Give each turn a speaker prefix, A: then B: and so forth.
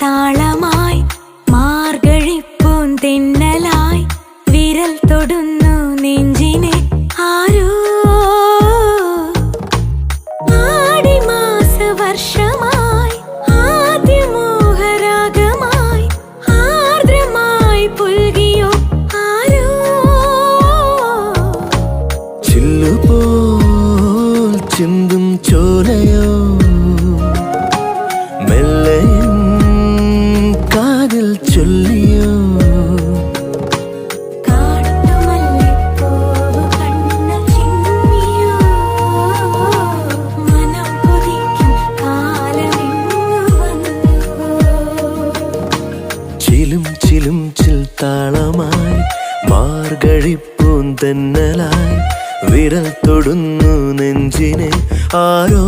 A: താളമായി മാർഗഴിപ്പൂന്തെന്നലായി വിരൽ തൊടുന്നു നെഞ്ചിനെ ആരോ ആടിമാസ വർഷമായി ആദ്യമോഹരാഗമായി ആർദ്രമായി പുൽകിയോ ആരോ
B: ചില്ലുപോൽ ചിന്തും ചോലയോ മെല്ലയും കാതിൽ ചൊല്ലിയോ
A: കാട്ടുമല്ലിപ്പൂവ് കണ്ണിൽ ചിമ്മിയോ മനം കൊതിക്കും കാലമിങ്ങു വന്നുവോ
B: ചിലും ചിലും ചിൽ താളമായി മാർഗഴിപ്പൂന്തെന്നലായി വിരൽ തൊടുന്നു നെഞ്ചിനെ ആരോ